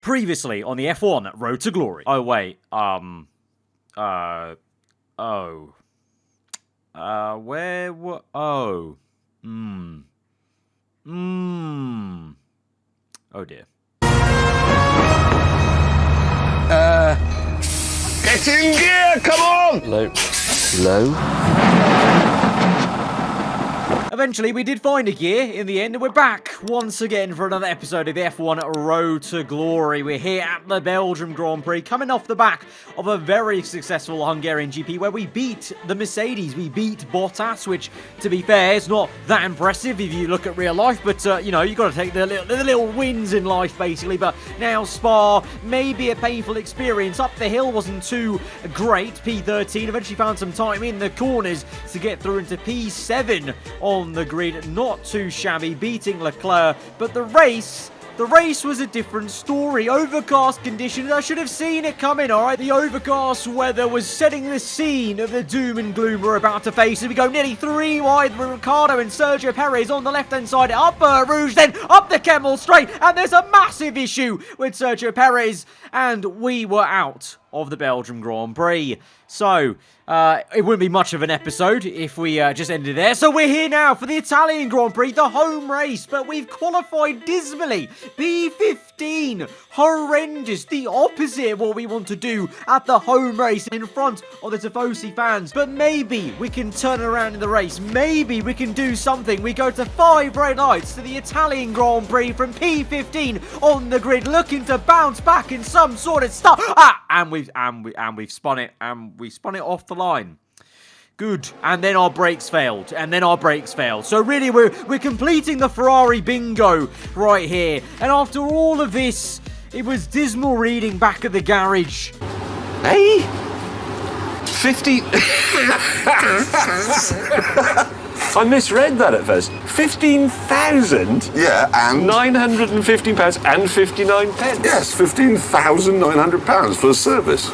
Previously on the F1 Road to Glory. Oh, wait. Where were... Oh. Oh, dear. Get in gear, come on! Low. Eventually, we did find a gear in the end, and we're back once again for another episode of the F1 Road to Glory. We're here at the Belgium Grand Prix, coming off the back of a very successful Hungarian GP where we beat the Mercedes. We beat Bottas, which, to be fair, is not that impressive if you look at real life, but, you know, you've got to take the little wins in life, basically. But now Spa, maybe a painful experience. Up the hill wasn't too great. P13 eventually found some time in the corners to get through into P7 on the grid. Not too shabby, beating Leclerc, but the race was a different story. Overcast conditions, I should have seen it coming, alright? The overcast weather was setting the scene of the doom and gloom we're about to face as we go nearly 3 wide with Ricciardo and Sergio Perez on the left-hand side, up Rouge, then up the Kemmel straight, and there's a massive issue with Sergio Perez, and we were out of the Belgium Grand Prix. So, it wouldn't be much of an episode if we just ended there. So we're here now for the Italian Grand Prix, the home race, but we've qualified dismally. P15, horrendous, the opposite of what we want to do at the home race in front of the Tifosi fans. But maybe we can turn around in the race. Maybe we can do something. We go to 5 red lights to the Italian Grand Prix from P15 on the grid, looking to bounce back in some sort of stuff. And we've spun it, and we spun it off the line. Good. And then our brakes failed. So really, we're completing the Ferrari bingo right here. And after all of this, it was dismal reading back at the garage. Hey? 50... I misread that at first. 15,000? Yeah, and? £915 and 59 pence. Yes, £15,900 for service.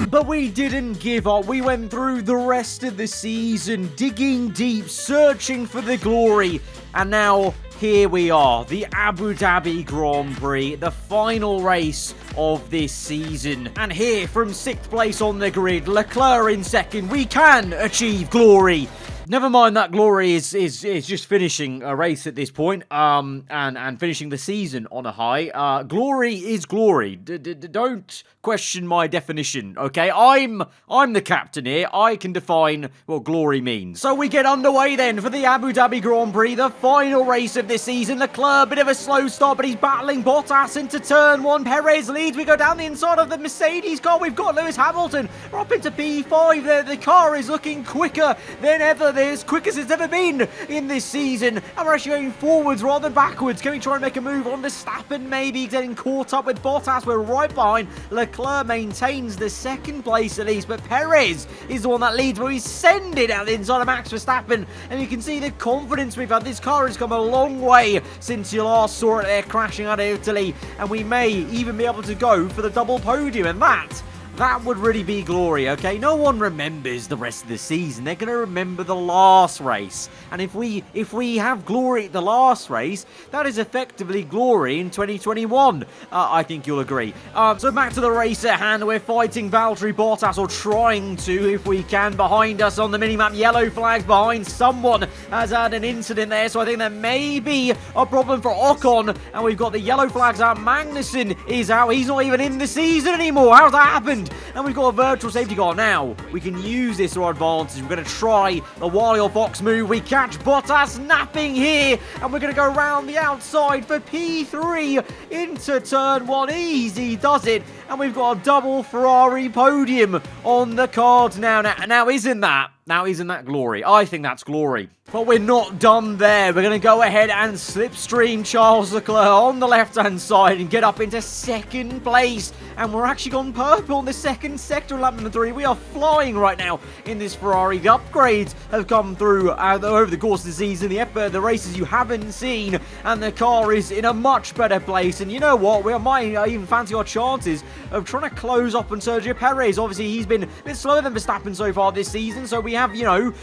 But we didn't give up. We went through the rest of the season, digging deep, searching for the glory. And now, here we are, the Abu Dhabi Grand Prix, the final race of this season. And here, from 6th place on the grid, Leclerc in 2nd, we can achieve glory. Never mind that glory is just finishing a race at this point, and finishing the season on a high. Glory is glory. Don't question my definition, okay? I'm the captain here. I can define what glory means. So we get underway then for the Abu Dhabi Grand Prix, the final race of this season. Leclerc, bit of a slow start, but he's battling Bottas into turn 1. Perez leads. We go down the inside of the Mercedes car. We've got Lewis Hamilton. We're up into P5 there. The car is looking quicker than ever. They're as quick as it's ever been in this season. And we're actually going forwards rather than backwards. Can we try and make a move on Verstappen? Maybe getting caught up with Bottas. We're right behind. Leclerc maintains the 2nd place at least, but Perez is the one that leads, but we send it out the inside of Max Verstappen, and you can see the confidence we've had. This car has come a long way since you last saw it there crashing out of Italy, and we may even be able to go for the double podium, and that would really be glory, okay? No one remembers the rest of the season. They're going to remember the last race. And if we have glory at the last race, that is effectively glory in 2021. I think you'll agree. So back to the race at hand. We're fighting Valtteri Bottas, or trying to, if we can. Behind us on the minimap, yellow flags behind. Someone has had an incident there, so I think there may be a problem for Ocon. And we've got the yellow flags out. Magnussen is out. He's not even in the season anymore. How's that happened? And we've got a virtual safety car. Now, we can use this to our advantage. We're going to try the Wally or Fox move. We catch Bottas napping here, and we're going to go around the outside for P3 into turn 1. Easy does it, and we've got a double Ferrari podium on the cards now. Now isn't that glory? I think that's glory. But we're not done there. We're going to go ahead and slipstream Charles Leclerc on the left-hand side and get up into 2nd place. And we're actually gone purple on the 2nd sector of lap number 3. We are flying right now in this Ferrari. The upgrades have come through over the course of the season. The races you haven't seen. And the car is in a much better place. And you know what? We might even fancy our chances of trying to close up on Sergio Perez. Obviously, he's been a bit slower than Verstappen so far this season, so we have, you know,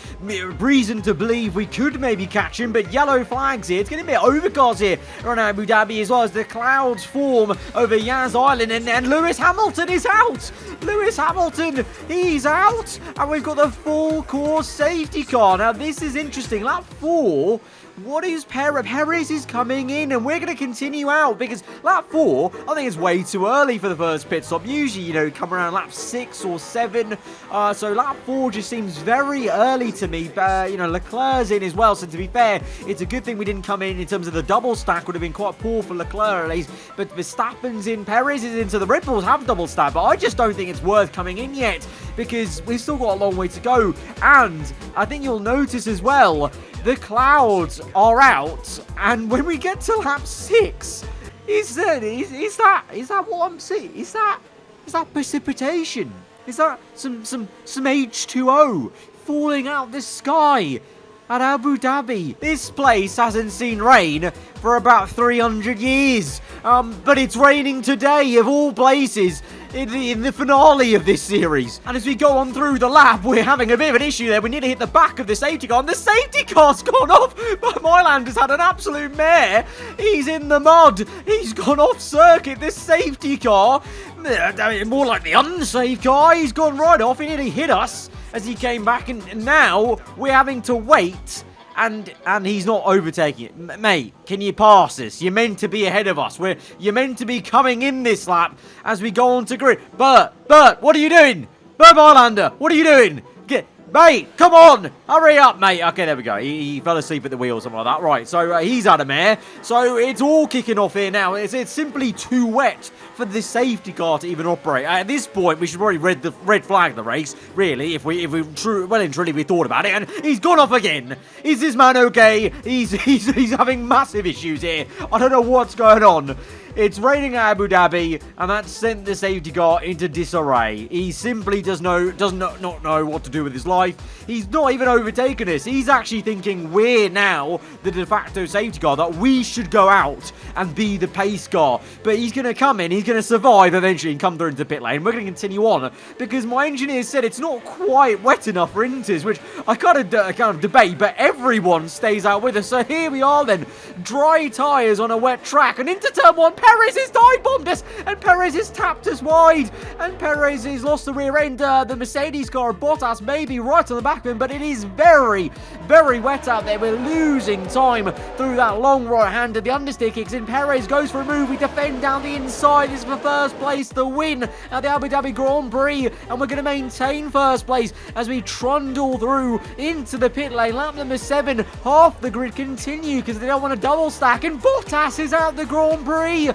reason to believe we could maybe catch him, but yellow flags here. It's going to be overcast here around Abu Dhabi as well as the clouds form over Yas Island, and Lewis Hamilton is out. Lewis Hamilton, he's out, and we've got the full course safety car. Now, this is interesting. Lap 4, what is Perez? Perez is coming in, and we're going to continue out because lap 4, I think it's way too early for the first pit stop. Usually, you know, come around lap 6 or 7. So lap 4 just seems very early to me. You know, Leclerc's in as well, so to be fair, it's a good thing we didn't come in terms of the double stack. Would have been quite poor for Leclerc at least. But Verstappen's in, Perez is in, so the Red Bulls have double stack. But I just don't think it's worth coming in yet because we've still got a long way to go. And I think you'll notice as well, the clouds are out, and when we get to lap 6, is that what I'm seeing? Is that precipitation? Is that some H2O falling out the sky at Abu Dhabi? This place hasn't seen rain for about 300 years, but it's raining today of all places. In the finale of this series. And as we go on through the lap, we're having a bit of an issue there. We need to hit the back of the safety car, and the safety car's gone off. But Myland has had an absolute mare. He's in the mud. He's gone off circuit. This safety car, more like the unsafe car, he's gone right off. He nearly hit us as he came back, and now we're having to wait. And he's not overtaking it. Mate, can you pass us? You're meant to be ahead of us. You're meant to be coming in this lap as we go on to grid. Bert, what are you doing? Bert Barlander, what are you doing? Mate, come on! Hurry up, mate. Okay, there we go. He fell asleep at the wheel or something like that. Right, so he's out of air. So it's all kicking off here now. It's simply too wet for the safety car to even operate. At this point, we should probably red flag the race, really, if we well and truly we thought about it. And he's gone off again. Is this man okay? He's having massive issues here. I don't know what's going on. It's raining at Abu Dhabi, and that sent the safety car into disarray. He simply does not know what to do with his life. He's not even overtaken us. He's actually thinking we're now the de facto safety car, that we should go out and be the pace car. But he's going to come in, he's going to survive eventually and come through into the pit lane. We're going to continue on because my engineer said it's not quite wet enough for inters, which I kind of debate, but everyone stays out with us. So here we are then, dry tyres on a wet track, and into turn 1, Perez has dive-bombed us, and Perez has tapped us wide, and Perez has lost the rear end. The Mercedes car, Bottas, may be right on the back of him, but it is very, very wet out there. We're losing time through that long right-hander. The understeer kicks in. Perez goes for a move. We defend down the inside. This is for first place, the win at the Abu Dhabi Grand Prix, and we're going to maintain first place as we trundle through into the pit lane. Lap number 7, half the grid continue because they don't want to double stack, and Bottas is out the Grand Prix.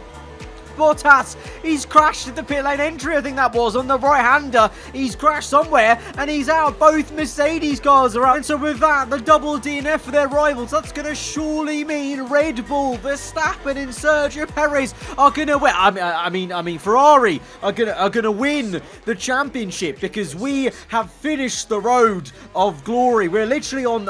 Bottas, he's crashed at the pit lane entry, I think that was, on the right-hander. He's crashed somewhere, and he's out. Both Mercedes cars are out. And so with that, the double DNF for their rivals, that's going to surely mean Red Bull, Verstappen, and Sergio Perez are going to win. I mean, Ferrari are going to win the championship because we have finished the road of glory. We're literally on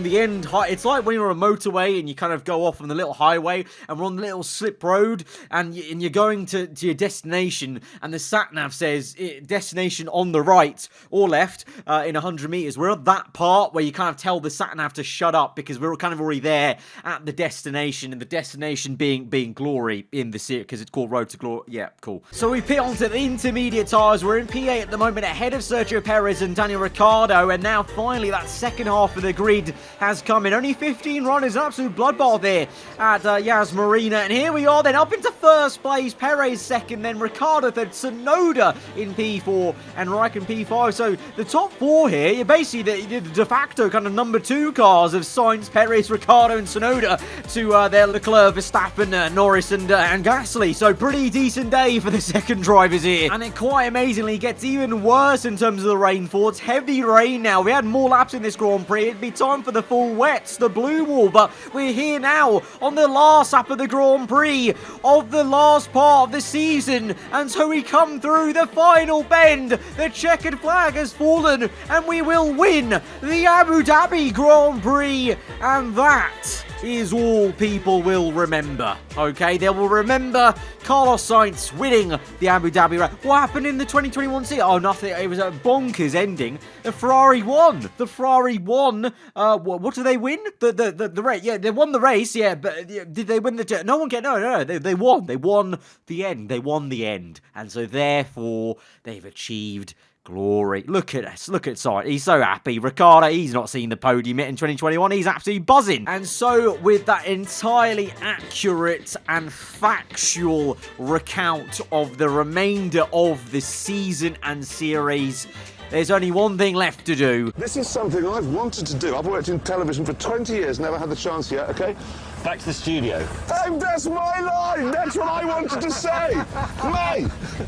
the end. It's like when you're on a motorway and you kind of go off on the little highway, and we're on the little slip road, and you're going to your destination, and the sat-nav says destination on the right or left in 100 meters. We're at that part where you kind of tell the sat-nav to shut up because we're kind of already there at the destination, and the destination being glory in the series because it's called Road to Glory. Yeah, cool. So we pit onto the intermediate tires. We're in P8 at the moment, ahead of Sergio Perez and Daniel Ricciardo, and now finally that second half of the grid has come in. Only 15 runners, an absolute bloodbath there at Yas Marina, and here we are then up into first place. Perez second, then Ricciardo third, Tsunoda in P4, and Raikkonen P5. So the top 4 here, you're basically the de facto kind of number 2 cars of Sainz, Perez, Ricciardo, and Tsunoda to their Leclerc, Verstappen, Norris, and Gasly. So pretty decent day for the second drivers here. And it quite amazingly gets even worse in terms of the rainfall. It's heavy rain now. We had more laps in this Grand Prix. It'd be time for the full wets, the blue wall. But we're here now on the last lap of the Grand Prix of the last part of the season, and so we come through the final bend. The checkered flag has fallen, and we will win the Abu Dhabi Grand Prix, and that is all people will remember, okay? They will remember Carlos Sainz winning the Abu Dhabi race. What happened in the 2021 season? Oh, nothing. It was a bonkers ending. The Ferrari won. The Ferrari won. What did they win? The race. Yeah, they won the race. Yeah, but did they win the? No one get. No. They won. They won the end. They won the end, and so therefore they've achieved glory. Look at us. Look at Sainz. He's so happy. Ricciardo, he's not seen the podium yet in 2021. He's absolutely buzzing. And so with that entirely accurate and factual recount of the remainder of the season and series, there's only one thing left to do. This is something I've wanted to do. I've worked in television for 20 years, never had the chance yet, okay? Back to the studio. That's my line! That's what I wanted to say!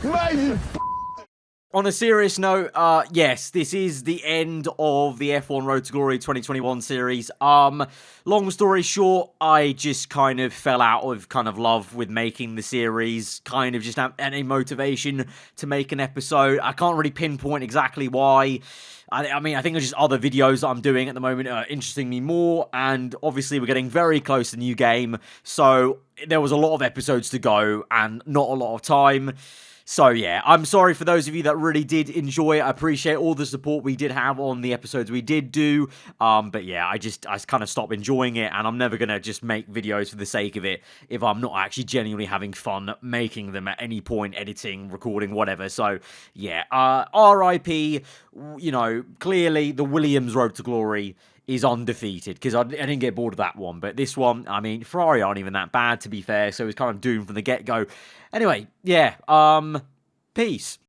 Mate, you... On a serious note, yes, this is the end of the F1 Road to Glory 2021 series. Long story short, I just kind of fell out of love with making the series, kind of just have any motivation to make an episode. I can't really pinpoint exactly why. I mean, I think it's just other videos that I'm doing at the moment are interesting me more, and obviously we're getting very close to the new game, so there was a lot of episodes to go and not a lot of time. So yeah, I'm sorry for those of you that really did enjoy it. I appreciate all the support we did have on the episodes we did do. But yeah, I kind of stopped enjoying it, and I'm never going to just make videos for the sake of it if I'm not actually genuinely having fun making them at any point, editing, recording, whatever. So yeah, RIP, clearly the Williams Road to Glory is undefeated, because I didn't get bored of that one. But this one, I mean, Ferrari aren't even that bad, to be fair, so it's kind of doomed from the get-go. Anyway, yeah, peace.